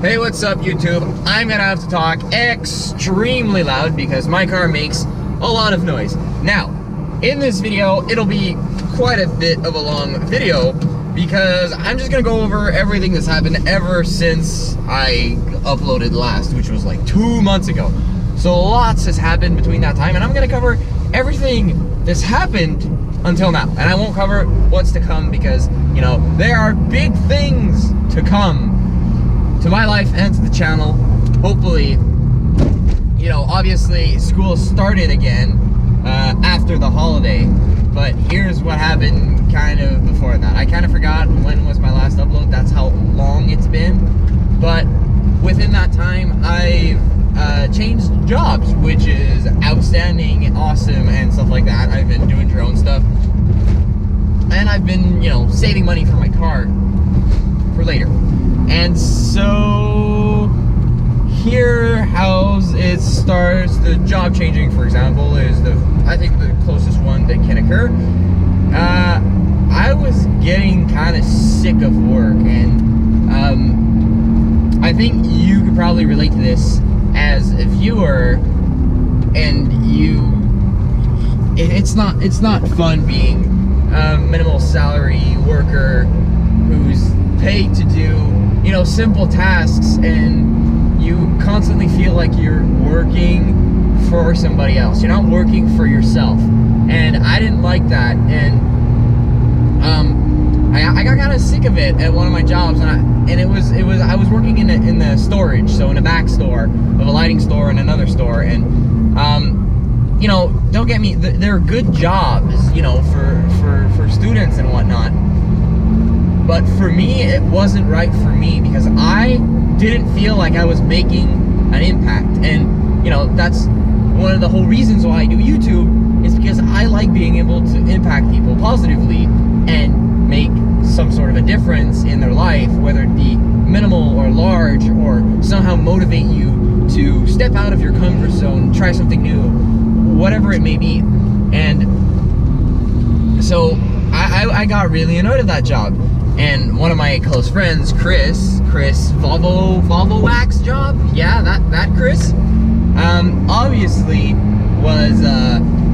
Hey, what's up, YouTube? I'm gonna have to talk extremely loud because my car makes a lot of noise. Now, in this video, it'll be quite a bit of a long video because I'm just gonna go over everything that's happened ever since I uploaded last, which was like 2 months ago. So lots has happened between that time, and I'm gonna cover everything that's happened until now. And I won't cover what's to come because, you know, there are big things to come to my life and to the channel. Hopefully, you know, obviously school started again after the holiday, but here's what happened kind of before that. I kind of forgot when was my last upload. That's how long it's been. But within that time, I've changed jobs, which is outstanding and awesome and stuff like that. I've been doing drone stuff, and I've been, you know, saving money for my car for later. And so here how it starts. The job changing, for example, is I think the closest one that can occur. I was getting kind of sick of work, and I think you could probably relate to this as a viewer. And it's not fun being a minimal salary worker who's paid to do, you know, simple tasks, and you constantly feel like you're working for somebody else. You're not working for yourself, and I didn't like that. And I got kind of sick of it at one of my jobs, and I was working in the storage, so in a back store of a lighting store and another store, and you know, don't get me, they're good jobs, you know, for students and whatnot. But for me, it wasn't right for me because I didn't feel like I was making an impact. And, you know, that's one of the whole reasons why I do YouTube, is because I like being able to impact people positively and make some sort of a difference in their life, whether it be minimal or large, or somehow motivate you to step out of your comfort zone, try something new, whatever it may be. And so I got really annoyed at that job. And one of my close friends, Chris Volvo Wax job, yeah, that Chris, obviously was,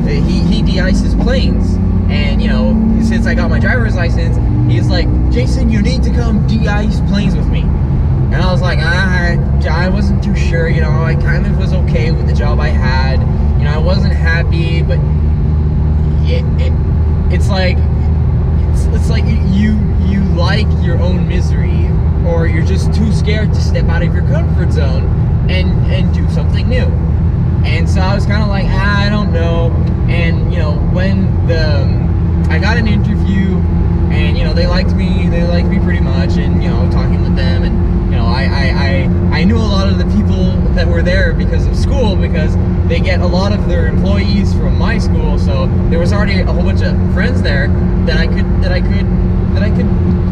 he de-ices planes. And, you know, since I got my driver's license, he's like, Jason, you need to come de-ice planes with me. And I was like, I wasn't too sure, you know, I kind of was okay with the job I had. You know, I wasn't happy, but it's like you like your own misery, or you're just too scared to step out of your comfort zone and do something new. And so I was kind of like, I don't know. And, you know, when I got an interview, and, you know, they liked me pretty much, and, you know, talking with them, and, you know, I knew a lot of the people that were there because of school, because they get a lot of their employees from my school. So there was already a whole bunch of friends there that I could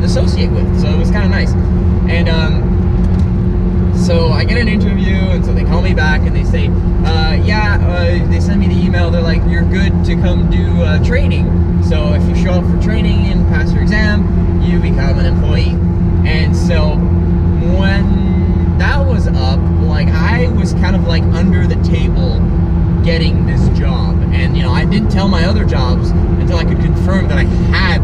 associate with. So it was kind of nice. And so I get an interview, and so they call me back, and they say, they send me the email. They're like, you're good to come do training. So if you show up for training and pass your exam, you become an employee. And so when that was up, like, I was kind of like under the table getting this job. And, you know, I didn't tell my other jobs until I could confirm that I had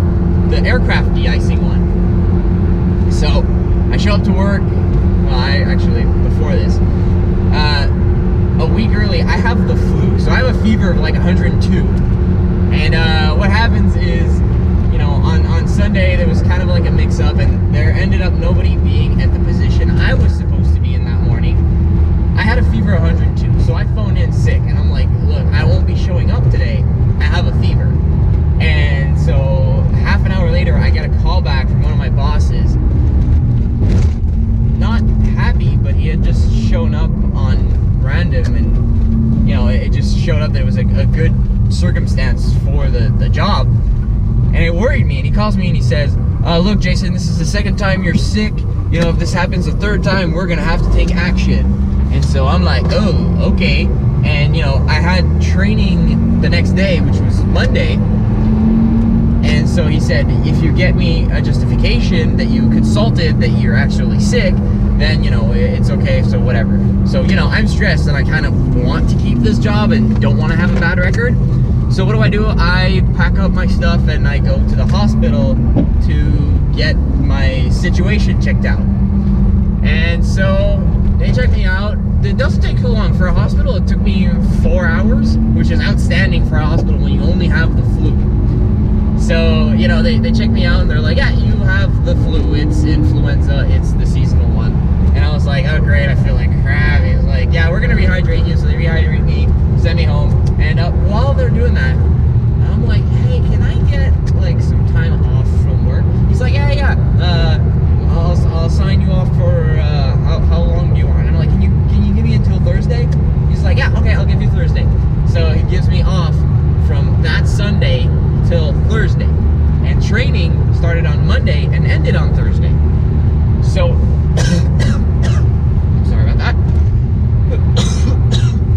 the aircraft de-icing one. So I show up to work. Well, before this, a week early, I have the flu. So I have a fever of like 102. And what happens is, you know, on Sunday, there was kind of like a mix-up, and there ended up nobody being at the position I was supposed to be in that morning. I had a fever of 102, so I phoned in sick, and I'm like, look, I won't be showing up today. I have a fever. And so half an hour later, I get a call back from one of my bosses. Not happy, but he had just shown up on random, and, you know, it just showed up that it was a good circumstance for the job. And it worried me, and he calls me and he says, look, Jason, this is the second time you're sick. You know, if this happens the third time, we're gonna have to take action. And so I'm like, oh, okay. And, you know, I had training the next day, which was Monday. And so he said, if you get me a justification that you consulted that you're actually sick, then, it's okay, so whatever. So, I'm stressed and I kind of want to keep this job and don't want to have a bad record. So what do? I pack up my stuff and I go to the hospital to get my situation checked out. And so they checked me out. It doesn't take too long for a hospital. It took me 4 hours, which is outstanding for a hospital when you only have the flu. So, they checked me out and they're like, yeah, you have the flu. It's influenza. It's the seasonal one. And I was like, oh, great. I feel like crap. He was like, yeah, we're going to rehydrate you. So they rehydrate me, send me home. And while they're doing that, I'm like, hey, can I get like some time off from work? He's like, yeah. I'll sign you off for how long do you want? And I'm like, can you give me until Thursday? He's like, yeah, okay, I'll give you Thursday. So he gives me off from that Sunday till Thursday. And training started on Monday and ended on Thursday. So sorry about that.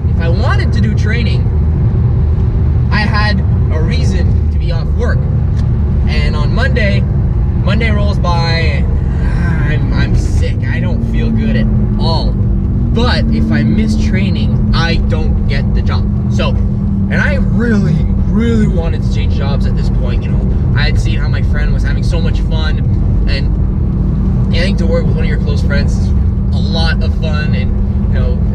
If I wanted to do training, I had a reason to be off work. And on Monday rolls by, I'm sick. I don't feel good at all. But if I miss training, I don't get the job. So, and I really wanted to change jobs at this point. I had seen how my friend was having so much fun, and getting to work with one of your close friends is a lot of fun. And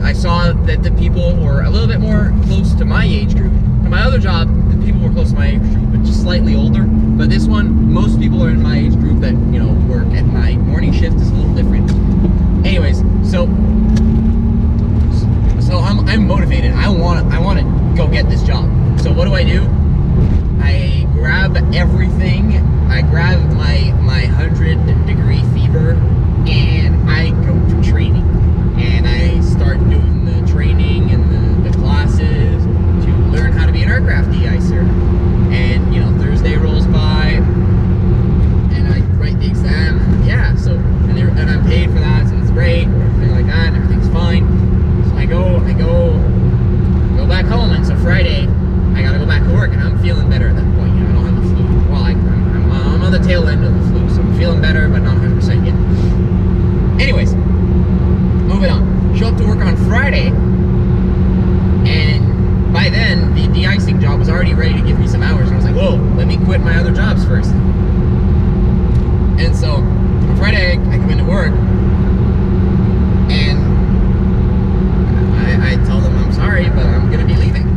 I saw that the people were a little bit more close to my age group. In my other job, the people were close to my age group, but just slightly older. But this one, most people are in my age group that work at night. Morning shift is a little different. Anyways, so I'm motivated. I want to go get this job. So what do? I grab everything. I grab my 100-degree fever, and I go to training. And I start doing the training and the classes to learn how to be an aircraft de-icer. And Thursday rolls by, and I write the exam. Yeah, so and I'm paid for that, so it's great, everything like that, and everything's fine. So I go back home, and so Friday I gotta go back to work, and I'm feeling better at that point. I don't have the flu. Well, I'm on the tail end of the flu, so I'm feeling better, but not 100% yet. Anyways, moving on. Show up to work on Friday, and by then the de-icing job was already ready to give me some hours. And I was like, whoa, let me quit my other jobs first. And so on Friday I come into work, and I tell them I'm sorry, but I'm gonna be leaving.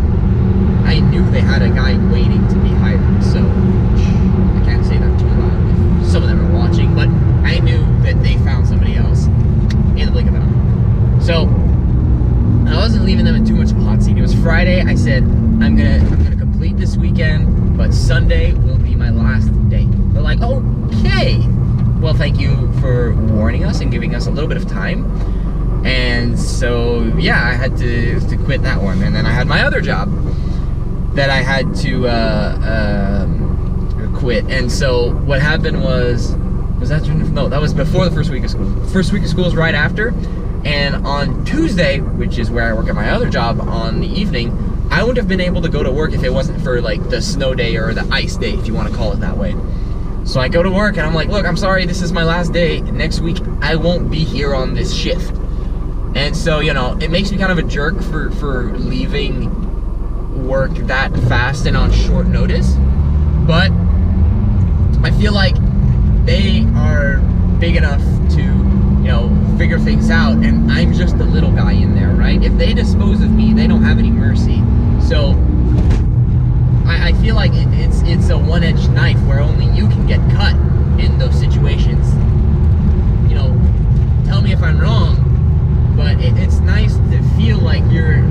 I knew they had a guy waiting to be hired, so I can't say that too loud if some of them are watching, but I knew that they found somebody else in the blink of an eye. So I wasn't leaving them in too much of a hot seat. It was Friday. I said, I'm gonna complete this weekend, but Sunday will be my last day. They're like, okay. Well, thank you for warning us and giving us a little bit of time. And so, yeah, I had to quit that one. And then I had my other job that I had to quit. And so what happened was that, no, that was before the first week of school. The first week of school was right after. And on Tuesday, which is where I work at my other job on the evening, I wouldn't have been able to go to work if it wasn't for like the snow day or the ice day, if you want to call it that way. So I go to work and I'm like, look, I'm sorry, this is my last day. Next week, I won't be here on this shift. And so, it makes me kind of a jerk for leaving work that fast and on short notice. But I feel like they are big enough to, figure things out, and I'm just a little guy in there, right? If they dispose of me, they don't have any mercy. So I feel like it's a one-edged knife where only you can get cut in those situations. Tell me if I'm wrong, but it's nice to feel like you're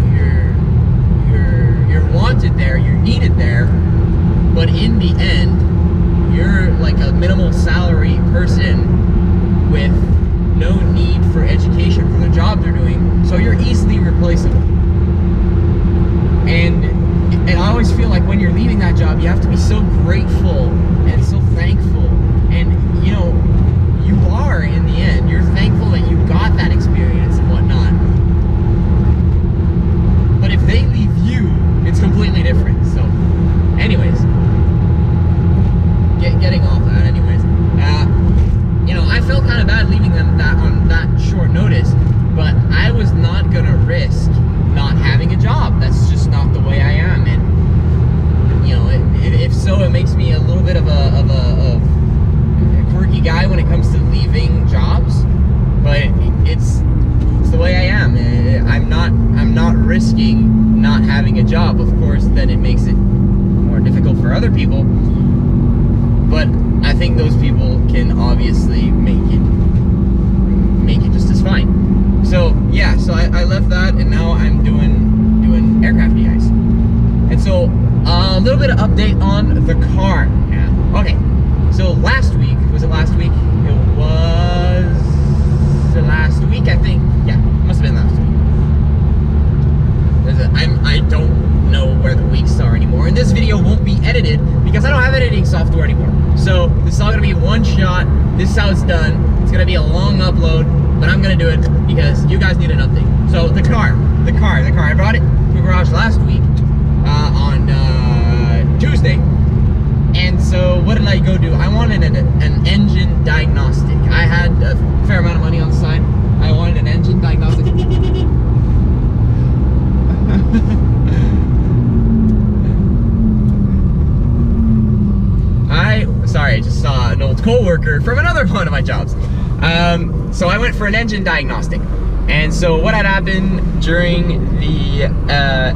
wanted there, you're needed there, but in the end, you're like a minimal salary person with no need for education for the job they're doing, so you're easily replaceable. And I always feel like when you're leaving that job, you have to be so grateful and so thankful, and you are in the end. You're thankful that you got that experience and whatnot. But if they leave you, it's completely different. So, anyways, getting off that. Anyways, I felt kind of bad leaving them on that having a job. Of course, then it makes it more difficult for other people. But I think those people can obviously make it just as fine. So yeah, so I left that, and now I'm doing aircraft de-ice. And so a little bit of update on the car now. Okay, so last week, was it last week? It was last week, I think. Yeah, it must have been last week. I don't know where the weeks are anymore, and this video won't be edited because I don't have editing software anymore. So this is all gonna be one shot. This is how it's done. It's gonna be a long upload, but I'm gonna do it because you guys need an update. So the car. I brought it to the garage last week on Tuesday. And so what did I go do? I wanted an engine diagnostic. I had a fair amount of money on the side. I wanted an engine diagnostic. Sorry, I just saw an old co-worker from another one of my jobs. So I went for an engine diagnostic. And so what had happened during the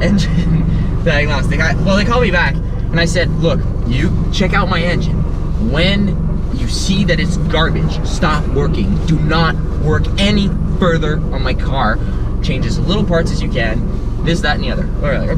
engine diagnostic, well, they called me back and I said, look, you check out my engine. When you see that it's garbage, stop working. Do not work any further on my car. Change as little parts as you can. This, that, and the other.